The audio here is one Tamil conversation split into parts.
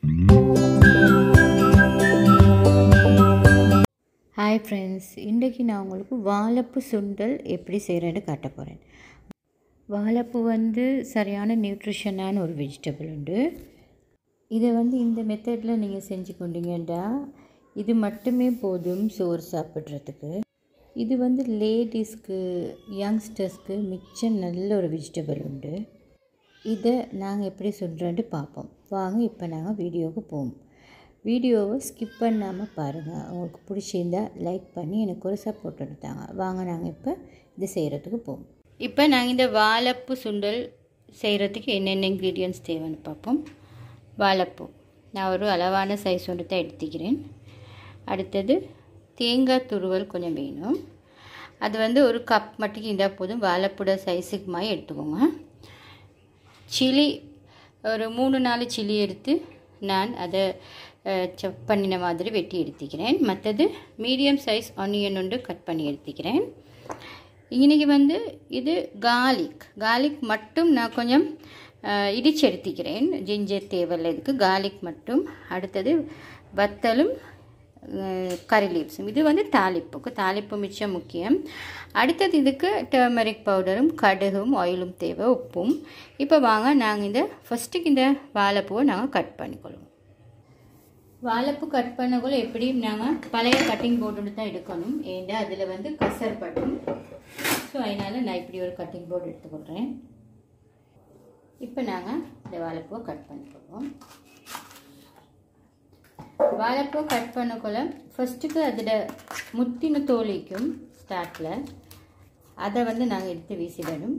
ஹாய் ஃப்ரெண்ட்ஸ், இன்றைக்கி நான் உங்களுக்கு வாழைப்பூ சுண்டல் எப்படி செய்கிறேன்னு காட்ட போகிறேன். வாழைப்பூ சரியான நியூட்ரிஷனான ஒரு வெஜிடபிள் உண்டு. இதை இந்த மெத்தடில் நீங்கள் செஞ்சு கொண்டீங்கன்னா இது மட்டுமே போதும் சோறு சாப்பிட்றதுக்கு. இது லேடிஸ்க்கு, யங்ஸ்டர்ஸ்க்கு மிச்சம் நல்ல ஒரு வெஜிடபிள் உண்டு. இதை நாங்கள் எப்படி சொல்கிறேன்ட்டு பார்ப்போம். வாங்க இப்போ நாங்கள் வீடியோவுக்கு போவோம். வீடியோவை ஸ்கிப் பண்ணாமல் பாருங்கள். உங்களுக்கு பிடிச்சிருந்தால் லைக் பண்ணி எனக்கு ஒரு சப்போர்ட் எடுத்தாங்க. வாங்க நாங்கள் இப்போ இது செய்கிறதுக்கு போவோம். இப்போ நாங்கள் இந்த வாழைப்பூ சுண்டல் செய்கிறதுக்கு என்னென்ன இன்க்ரீடியன்ட்ஸ் தேவைன்னு பார்ப்போம். வாழைப்பூ நான் ஒரு அளவான சைஸ் ஒன்று தான் எடுத்துக்கிறேன். அடுத்தது தேங்காய் துருவல் கொஞ்சம் வேணும். அது ஒரு கப் மட்டும் இருந்தால் போதும். வாழைப்பூட சைஸுக்கு மாதிரி எடுத்துக்கோங்க. சில்லி ஒரு 3-4 சில்லி எடுத்து நான் அதை சப் பண்ணின மாதிரி வெட்டி எடுத்துக்கிறேன். மற்றது மீடியம் சைஸ் ஆனியன் ஒன்று கட் பண்ணி எடுத்துக்கிறேன். இன்றைக்கி இது கார்லிக் மட்டும் நான் கொஞ்சம் இடித்து எடுத்துக்கிறேன். ஜிஞ்சர் தேவையில்லை இதுக்கு, கார்லிக் மட்டும். அடுத்தது வத்தலும் கறி லீவ்ஸும். இது தாளிப்பு மிச்சம் முக்கியம். அடுத்தது இதுக்கு டர்மரிக் பவுடரும் கடுகும் ஆயிலும் தேவை, உப்பும். இப்போ வாங்க நாங்கள் ஃபஸ்ட்டுக்கு இந்த வாழைப்பூவை நாங்கள் கட் பண்ணிக்கொள்வோம். வாழைப்பூ கட் பண்ணக்குள்ள எப்படியும் நாங்கள் பழைய கட்டிங் போர்டு தான் எடுக்கணும். ஏன்னா அதில் கசர்படும். ஸோ அதனால் நான் இப்படி ஒரு கட்டிங் போர்டு எடுத்துக்கொள்கிறேன். இப்போ நாங்கள் இந்த வாழைப்பூவை கட் பண்ணிக்கொள்வோம். வாழைப்பூ கட் பண்ணக்குள்ள ஃபஸ்ட்டுக்கு அதில் முத்தின தோலிக்கும் ஸ்டார்ட்டில் அதை நாங்கள் எடுத்து வீசிடணும்.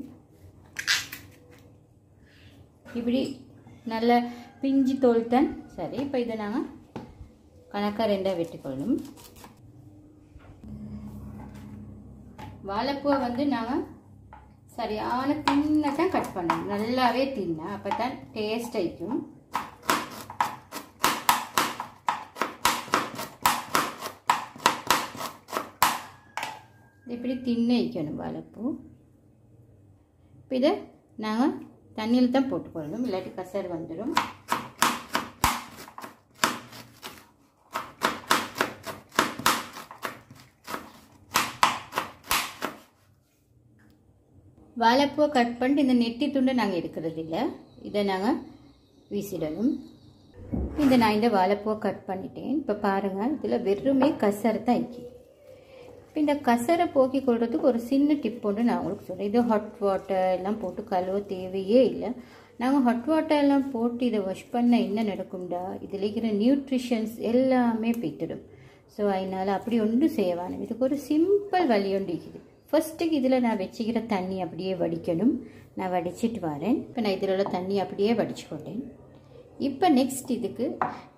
இப்படி நல்ல பிஞ்சு தோல் தான் சரி. இப்போ இதை நாங்கள் கணக்காக 2 வெட்டிக்கொள்ளணும். வாழைப்பூவை நாங்கள் சரியான தின்னாக தான் கட் பண்ணணும். நல்லாவே தின்னா அப்போ தான் டேஸ்ட் ஆயிக்கும். இப்படி தின்ன வைக்கணும் வாழைப்பூ. இப்போ இதை நாங்கள் தண்ணியில் தான் போட்டுக்கொள்ளணும், இல்லாட்டி கசர் வந்துடும். வாழைப்பூவை கட் பண்ணிட்டு இந்த நெட்டி துண்டை நாங்கள் எடுக்கிறது இல்லை, இதை நாங்கள் வீசிடணும். நான் இந்த வாழைப்பூவை கட் பண்ணிட்டேன். இப்போ பாருங்கள், இதில் வெறுமே கசர் தான் இருக்கு. இப்போ இந்த கசரை போக்கி கொள்றதுக்கு ஒரு சின்ன டிப் ஒன்று நான் உங்களுக்கு சொல்கிறேன். இது ஹாட் வாட்டர் எல்லாம் போட்டு கழுவ தேவையே இல்லை. நாங்கள் ஹாட் வாட்டர் எல்லாம் போட்டு இதை வாஷ் பண்ண என்ன நடக்கும்டா, இதில் இருக்கிற நியூட்ரிஷன்ஸ் எல்லாமே போய்த்திடும். ஸோ அதனால் அப்படி ஒன்றும் செய்வானு. இதுக்கு ஒரு சிம்பிள் வழி ஒன்று இருக்குது. ஃபஸ்ட்டுக்கு இதில் நான் வச்சுக்கிற தண்ணி அப்படியே வடிக்கணும். நான் வடிச்சிட்டு வரேன். இப்போ நான் இதில் உள்ள தண்ணி அப்படியே வடிச்சு கொண்டேன். இப்போ நெக்ஸ்ட் இதுக்கு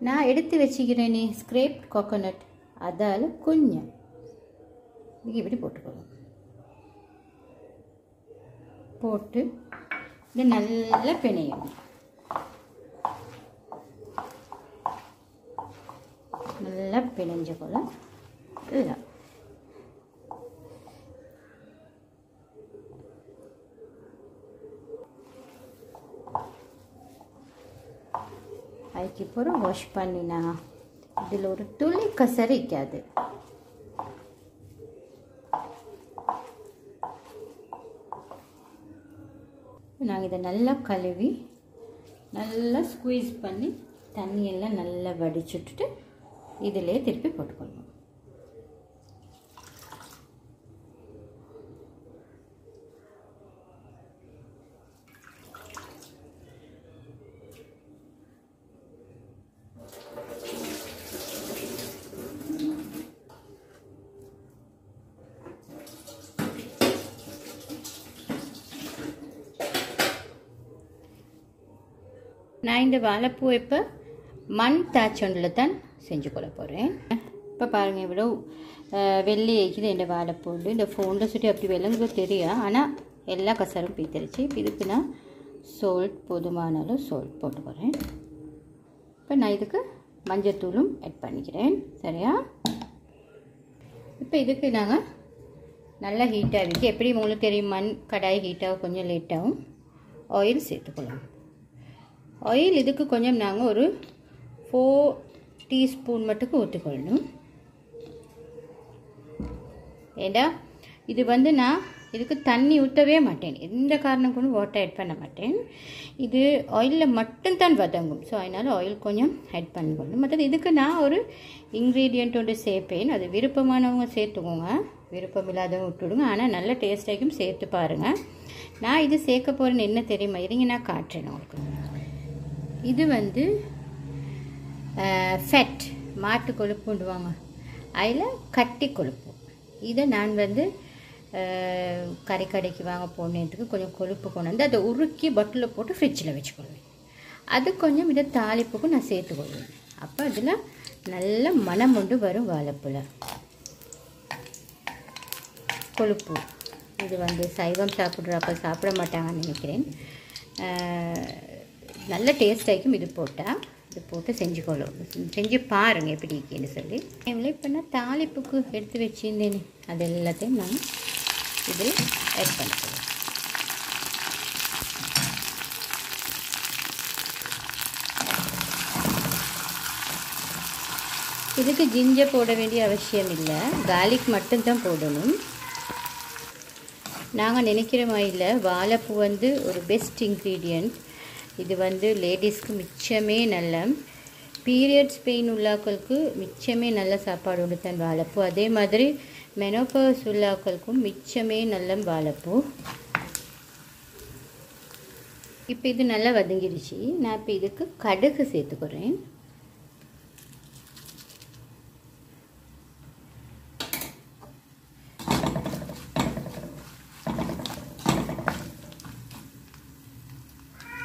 நான் எடுத்து வச்சுக்கிறேனே ஸ்க்ரேப் கோகோனட், அதால் கொஞ்சம் இப்படி போட்டுக்கணும். போட்டு இது நல்லா பிணையணும். நல்லா பிணைஞ்ச போல இல்லை. அதுக்கப்புறம் வாஷ் பண்ணினா இதில் ஒரு துளி கசரிக்காது. நாங்கள் இதை நல்லா கழுவி நல்லா ஸ்குவீஸ் பண்ணி தண்ணியெல்லாம் நல்லா வடிச்சுட்டு இதிலே திருப்பி போட்டுக்கணும். நான் இந்த வாழைப்பூ இப்போ மண் தாச்சொண்டில் தான் செஞ்சு கொள்ள போகிறேன். இப்போ பாருங்கள், இவ்வளோ வெள்ளை இருக்குது இந்த வாழைப்பூ. இந்த ஃபோனில் சுற்றி அப்படி வெள்ளங்க தெரியும், ஆனால் எல்லா கசரும் பீத்திருச்சு. இப்போ இதுக்கு நான் சால்ட் போதுமான அளவு சால்ட் போட்டு போகிறேன். இப்போ நான் இதுக்கு மஞ்சத்தூளும் ஆட் பண்ணிக்கிறேன். சரியா? இப்போ இதுக்கு நாங்கள் நல்லா ஹீட்டாக இருக்குது. எப்படி உங்களுக்கு தெரியும், மண் கடாய் ஹீட்டாக கொஞ்சம் லேட்டாகும். ஆயில் சேர்த்துக்கலாம். ஆயில் இதுக்கு கொஞ்சம் நாங்கள் ஒரு 4 டீஸ்பூன் மட்டுக்கு ஊற்றிக்கொள்ளணும். ஏண்டா இது வந்து நான் இதுக்கு தண்ணி ஊற்றவே மாட்டேன், எந்த காரணம் கொண்டு வாட்டர் ஆட் பண்ண மாட்டேன். இது ஆயிலில் மட்டும்தான் வதங்கும். ஸோ அதனால் ஆயில் கொஞ்சம் ஆட் பண்ணிக்கொள்ளணும். மற்றது இதுக்கு நான் ஒரு இன்க்ரீடியண்ட் ஒன்று சேர்ப்பேன். அது விருப்பமானவங்க சேர்த்துக்கோங்க, விருப்பம் இல்லாதவங்க விட்டுவிடுங்க. ஆனால் நல்ல டேஸ்டாகவும் சேர்த்து பாருங்கள். நான் இது சேர்க்க போகிறேன்னு என்ன தெரியுமா, இருங்க நான் காட்டுறேன் உங்களுக்கு. இது வந்து ஃபேட், மாட்டு கொழுப்புண்டுவாங்க, அதில் கட்டி கொழுப்பு. இதை நான் வந்து கறிக்கடைக்கு வாங்க போனதுக்கு கொஞ்சம் கொழுப்பு கொண்டு வந்து அதை உருக்கி பட்டில் போட்டு ஃப்ரிட்ஜில் வச்சுக்கொள்வேன். அது கொஞ்சம் இதை தாளிப்புக்கும் நான் சேர்த்துக்கொள்வேன். அப்போ அதில் நல்ல மனம் கொண்டு வரும் வாழைப்பூல கொழுப்பு. இது வந்து சைவம் சாப்பிட்றப்ப சாப்பிட மாட்டாங்கன்னு நினைக்கிறேன். நல்ல டேஸ்டாகிக்கும் இது போட்டால். இது போட்டு செஞ்சு பாருங்கள் எப்படி இருக்குன்னு சொல்லி. இப்போ நான் தாளிப்புக்கு எடுத்து வச்சுருந்தேன், அது எல்லாத்தையும் நான் இதில் ஆட் பண்ணிக்கிறேன். இதுக்கு ஜிஞ்சர் போட வேண்டிய அவசியம் இல்லை, கார்லிக் மட்டும்தான் போடணும். நாங்கள் நினைக்கிற மாதிரி வாழைப்பூ வந்து ஒரு பெஸ்ட் இன்க்ரீடியண்ட். இது வந்து லேடிஸ்க்கு மிச்சமே நல்ல, பீரியட்ஸ் பெயின் உள்ளாக்களுக்கு மிச்சமே நல்ல சாப்பாடு ஒன்று தான் வாழைப்பூ. அதே மாதிரி மெனோபாஸ் உள்ளாக்களுக்கும் மிச்சமே நல்ல வாழைப்பூ. இப்போ இது நல்லா வதங்கிடுச்சு. நான் இப்போ இதுக்கு கடுகு சேர்த்துக்கிறேன்.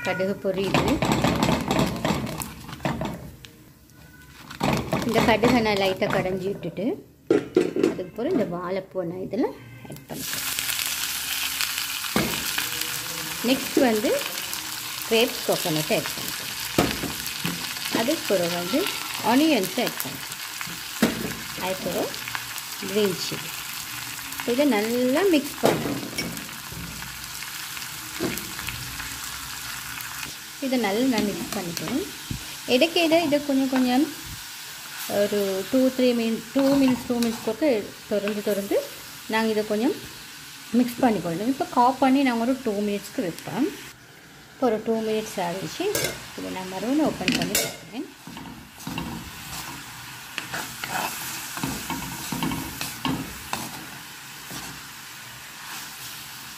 கடுகு பொரியுது. இந்த கடுகை நான் லைட்டாக கடைஞ்சி விட்டுட்டு அதுக்கப்புறம் இந்த வாழைப்பூ நான் இதில் ஆட் பண்ணிக்கிறேன். நெக்ஸ்ட் வந்து கிரேப்ஸ் கோகோனட் ஆட் பண்ணிக்கிறேன். அதுக்கப்புறம் வந்து ஆனியன்ஸை ஆட் பண்ணிக்கிறேன். அதுக்கப்புறம் க்ரீன் சில்லி. இதை நல்லா மிக்ஸ் பண்ணுறோம். இதை நல்லா நான் மிக்ஸ் பண்ணிக்கிறேன். இதை கொஞ்சம் ஒரு 2 மினிட்ஸ் போட்டு திறந்து நாங்கள் இதை கொஞ்சம் மிக்ஸ் பண்ணிக்கொள்ளணும். இப்போ காப் பண்ணி நாங்கள் ஒரு 2 மினிட்ஸ்க்கு வைப்போம். இப்போ ஒரு 2 மினிட்ஸ் ஆகிடுச்சு. இதை நான் மறுபடியும் ஓப்பன் பண்ணி பார்க்குறேன்.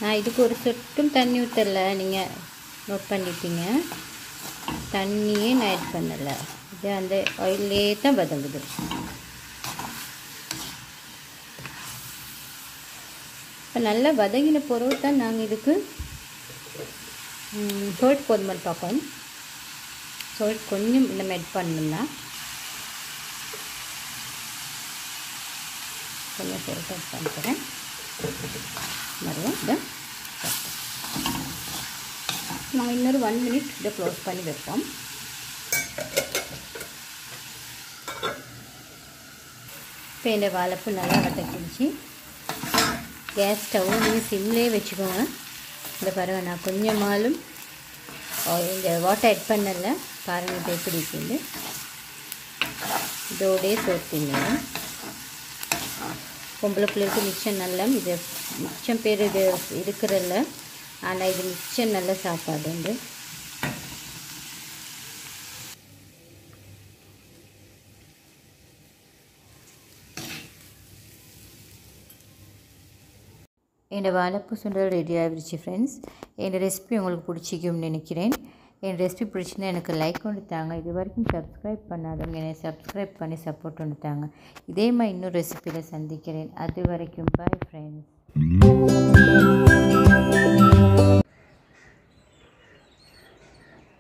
நான் இதுக்கு ஒரு சொட்டும் தண்ணி ஊற்றலை, நீங்கள் நோட் பண்ணிட்டீங்க. தண்ணியே நான் ஆட் பண்ணலை, இது அந்த ஆயிலே தான் வதங்குது. இப்போ நல்லா வதங்கின பொருள் தான் நாங்கள் இதுக்கு சால்ட் போதுமானு பார்க்கணும். சால்ட் கொஞ்சம் நம்ம ஆட் பண்ணணும்னா கொஞ்சம் சால்ட் ஆட் பண்ணிக்கிறேன். மறுபடியும் இதை நாங்கள் இன்னொரு 1 மினிட் இதை க்ளோஸ் பண்ணி வைப்போம். இப்போ இந்த வாழைப்பூ நல்லா வதக்கிடுச்சு. கேஸ் ஸ்டவ்வு நீங்கள் சிம்லேயே வச்சுக்கோங்க. இந்த பாருங்கள், நான் கொஞ்சமாலும் இந்த வாட்டர் ஆட் பண்ணல. பாருங்கள் இப்போ எப்படி இருக்குது. இதோடே சோத்திங்க. பொம்பளை பிள்ளைக்கு மிச்சம் நல்ல, இது மிச்சம் பேர் இது இருக்கிறல்ல, ஆனால் இது மிச்சம் நல்ல சாப்பாடு உண்டு. என் வாழைப்பூ சுண்டல் ரெடி ஆகிடுச்சு ஃப்ரெண்ட்ஸ். என் ரெசிபி உங்களுக்கு பிடிச்சிக்கும்னு நினைக்கிறேன். என் ரெசிபி பிடிச்சிருந்தா எனக்கு லைக் ஒன்று தாங்க. இது வரைக்கும் சப்ஸ்கிரைப் பண்ணாதவங்க என்னை சப்ஸ்கிரைப் பண்ணி சப்போர்ட் ஒன்று தாங்க. இதே மாதிரி இன்னொரு ரெசிபியில் சந்திக்கிறேன். அது வரைக்கும் பாய் ஃப்ரெண்ட்ஸ்.